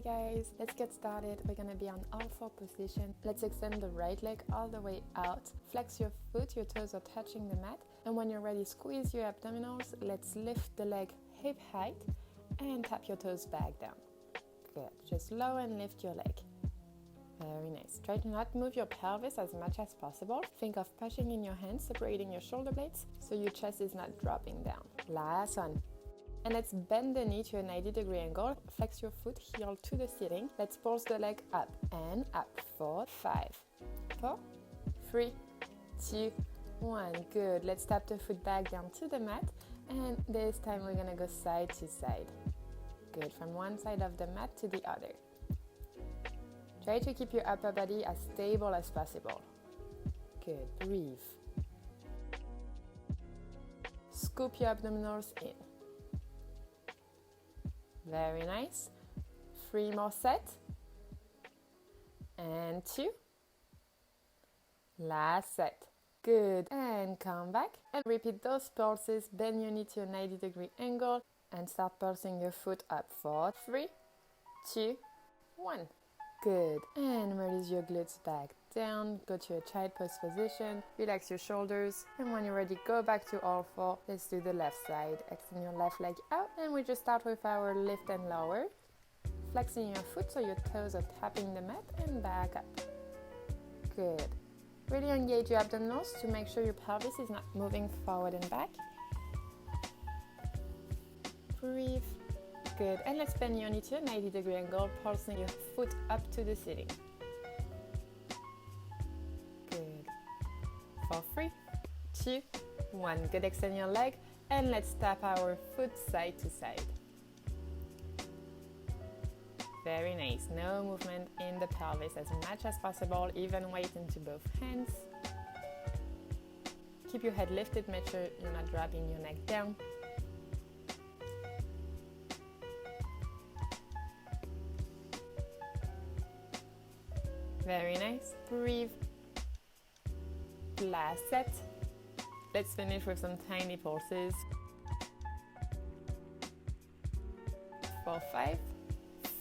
guys, let's get started. We're gonna be on all four position. Let's extend the right leg all the way out. Flex your foot, your toes are touching the mat. And when you're ready, squeeze your abdominals. Let's lift the leg hip height and tap your toes back down. Good, just lower and lift your leg. Very nice. Try to not move your pelvis as much as possible. Think of pushing in your hands, separating your shoulder blades so your chest is not dropping down. Last one. And let's bend the knee to a 90-degree angle. Flex your foot, heel to the ceiling. Let's pulse the leg up and up. 4, 5, 4, 3, 2, 1. Good. Let's tap the foot back down to the mat. And this time we're gonna go side to side. Good. From one side of the mat to the other. Try to keep your upper body as stable as possible. Good. Breathe. Scoop your abdominals in. Very nice. 3 more sets. And 2. Last set. Good. And come back. And repeat those pulses. Bend your knee to a 90-degree angle. And start pulsing your foot up. 4, 3, 2, 1. Good. And release your glutes back down. Go to a child pose position. Relax your shoulders. And when you're ready, go back to all four. Let's do the left side. Extend your left leg out. And we just start with our lift and lower. Flexing your foot so your toes are tapping the mat and back up. Good. Really engage your abdominals to make sure your pelvis is not moving forward and back. Breathe. Good. And let's bend your knee to a 90-degree angle, pulsing your foot up to the ceiling. Good. 4, 3, 2, 1. Good. Extend your leg and let's tap our foot side to side. Very nice. No movement in the pelvis as much as possible. Even weight into both hands. Keep your head lifted. Make sure you're not dropping your neck down. Very nice. Breathe. Last set. Let's finish with some tiny pulses. 4, 5,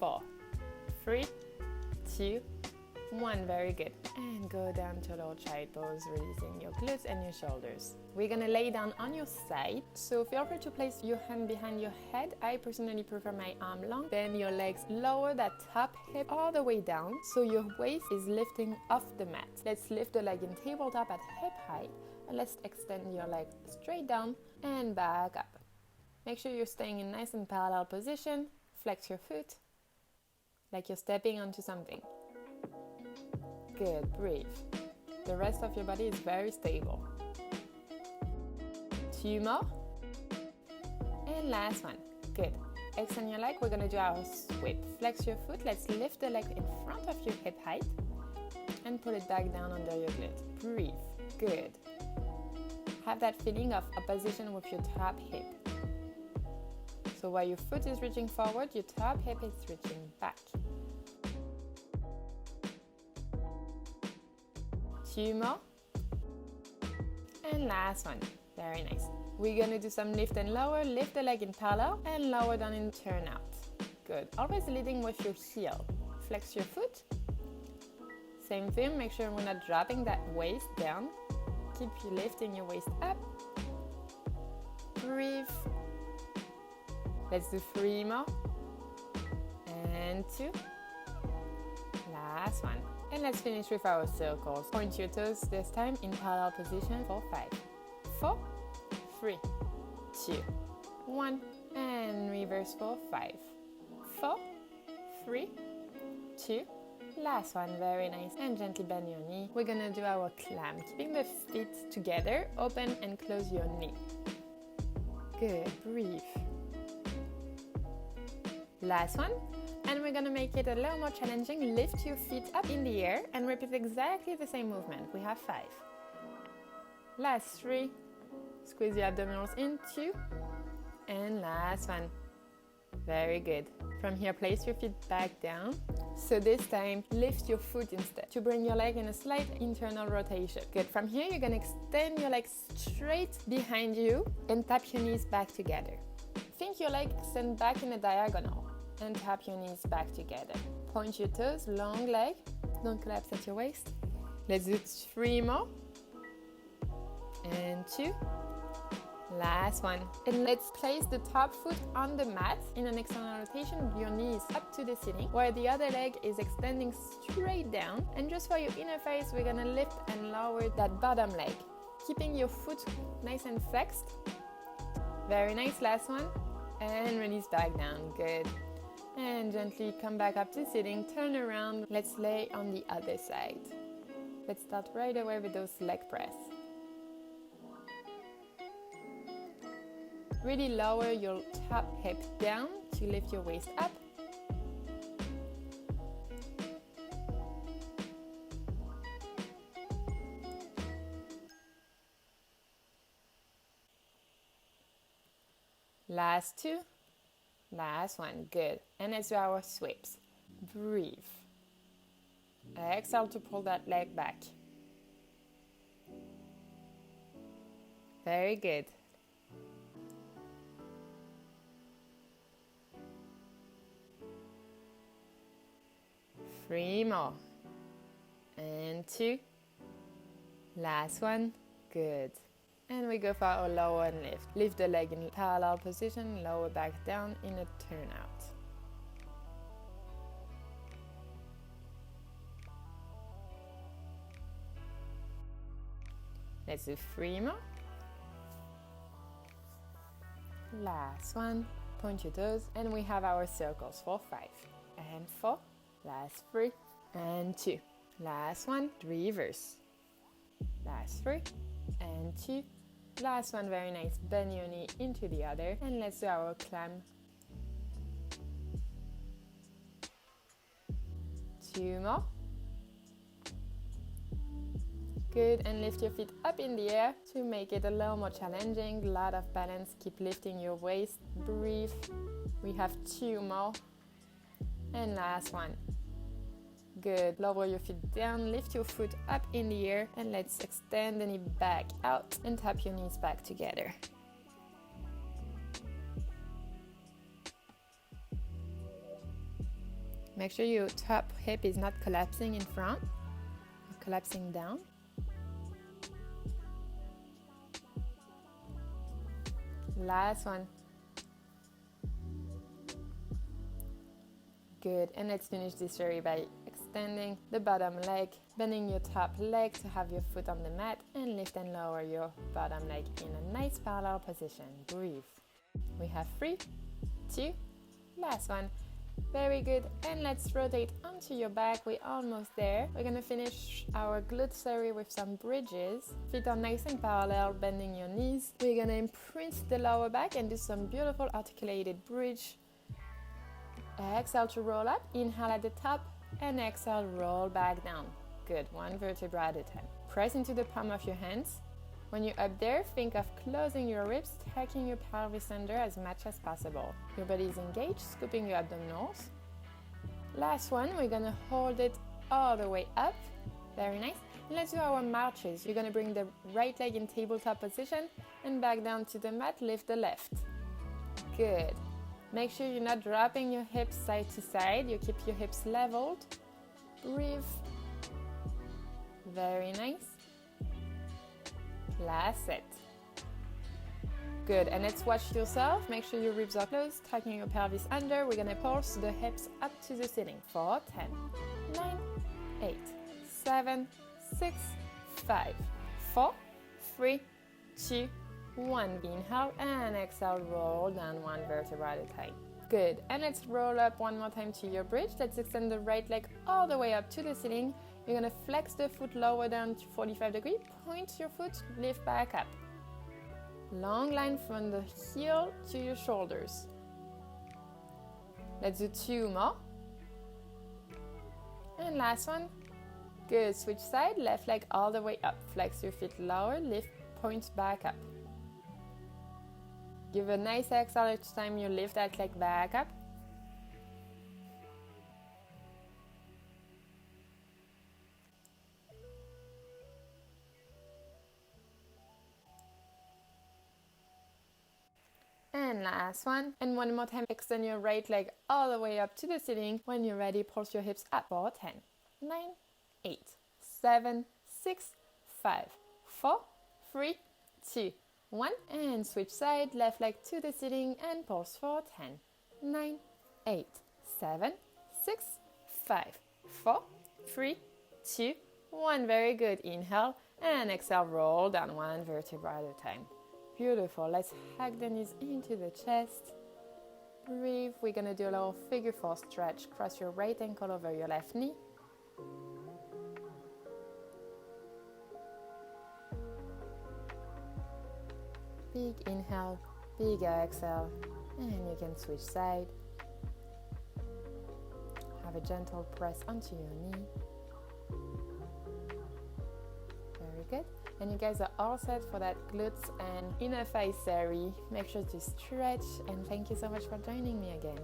4, 3, 2, 1. Very good. And go down to a little child pose, releasing your glutes and your shoulders. We're gonna lay down on your side. So feel free to place your hand behind your head. I personally prefer my arm long. Bend your legs, lower that top hip all the way down so your waist is lifting off the mat. Let's lift the leg in tabletop at hip height. And let's extend your leg straight down and back up. Make sure you're staying in nice and parallel position. Flex your foot like you're stepping onto something. Good, breathe. The rest of your body is very stable. 2 more. And last one. Good. Extend your leg. We're going to do our sweep. Flex your foot. Let's lift the leg in front of your hip height and put it back down under your glute. Breathe. Good. Have that feeling of opposition with your top hip. So while your foot is reaching forward, your top hip is reaching back. 2 more. And last one. Very nice. We're going to do some lift and lower. Lift the leg in parallel and lower down and turn out. Good. Always leading with your heel. Flex your foot. Same thing. Make sure we're not dropping that waist down. Keep lifting your waist up. Breathe. Let's do 3 more. And 2. Last one. And let's finish with our circles. Point your toes this time in parallel position for 5, 4, 3, 2, 1. And reverse for 5, 4, 3, 2. Last one. Very nice. And gently bend your knee. We're gonna do our climb. Keeping the feet together. Open and close your knee. Good. Breathe. Last one. And we're gonna make it a little more challenging. Lift your feet up in the air and repeat exactly the same movement. We have 5. Last 3. Squeeze your abdominals in. 2. And last one. Very good. From here, place your feet back down. So this time, lift your foot instead to bring your leg in a slight internal rotation. Good. From here, you're gonna extend your legs straight behind you and tap your knees back together. Think your leg extend back in a diagonal. and tap your knees back together. Point your toes, long leg, don't collapse at your waist. Let's do 3 more. And 2. Last one. And let's place the top foot on the mat in an external rotation with your knees up to the ceiling, while the other leg is extending straight down. And just for your inner face, we're gonna lift and lower that bottom leg, keeping your foot nice and flexed. Very nice, last one. And release back down, good. And gently come back up to sitting, turn around. Let's lay on the other side. Let's start right away with those leg press. Really lower your top hip down to lift your waist up. Last 2. Last one, good. And let's do our sweeps. Breathe. Exhale to pull that leg back. Very good. Three more. And 2. Last one, good. And we go for our lower and lift. Lift the leg in parallel position, lower back down in a turnout. Let's do 3 more. Last one. Point your toes. And we have our circles for 5. And 4. Last 3. And 2. Last one. Reverse. Last 3. And 2. Last one, very nice. Bend your knee into the other. And let's do our climb. 2 more. Good, and lift your feet up in the air to make it a little more challenging. A lot of balance, keep lifting your waist. Breathe. We have 2 more. And last one. Good, lower your feet down, lift your foot up in the air, and let's extend the knee back out and tap your knees back together. Make sure your top hip is not collapsing in front or collapsing down. Last one. Good, and let's finish this area by extending the bottom leg, bending your top leg to have your foot on the mat, and lift and lower your bottom leg in a nice parallel position. Breathe. We have 3, 2, last one. Very good, and let's rotate onto your back. We're almost there. We're gonna finish our glutes area with some bridges. Feet are nice and parallel, bending your knees. We're gonna imprint the lower back and do some beautiful articulated bridge. Exhale to roll up, inhale at the top, and exhale, roll back down. Good, 1 vertebra at a time. Press into the palm of your hands. When you're up there, think of closing your ribs, tucking your pelvis under as much as possible. Your body is engaged, scooping your abdominals. Last one, we're gonna hold it all the way up. Very nice. And let's do our marches. You're gonna bring the right leg in tabletop position and back down to the mat, lift the left. Good. Make sure you're not dropping your hips side to side. You keep your hips leveled. Breathe. Very nice. Last set. Good, and let's watch yourself. Make sure your ribs are closed, tucking your pelvis under. We're gonna pulse the hips up to the ceiling. 4, 10, 9, 8, 7, 6, 5, 4, 3, 2, 1. Inhale and exhale, roll down 1 vertebra at a time. Good, and let's roll up one more time to your bridge. Let's extend the right leg all the way up to the ceiling. You're gonna flex the foot lower down to 45 degrees. Point your foot, lift back up. Long line from the heel to your shoulders. Let's do 2 more. And last one. Good, switch side, left leg all the way up. Flex your feet lower, lift, point back up. Give a nice exhale each time you lift that leg back up. And last one. And one more time, extend your right leg all the way up to the ceiling. When you're ready, pulse your hips up for 10, 9, 8, 7, 6, 5, 4, 3, 2, 1. And switch side, left leg to the ceiling and pulse for 10, 9, 8, 7, 6, 5, 4, 3, 2, 1. Very good. Inhale and exhale, roll down one vertebra at a time. Beautiful. Let's hug the knees into the chest. Breathe. We're going to do a little figure four stretch. Cross your right ankle over your left knee. Big inhale, big exhale, and you can switch side. Have a gentle press onto your knee. Very good. And you guys are all set for that glutes and inner thigh series. Make sure to stretch, and thank you so much for joining me again.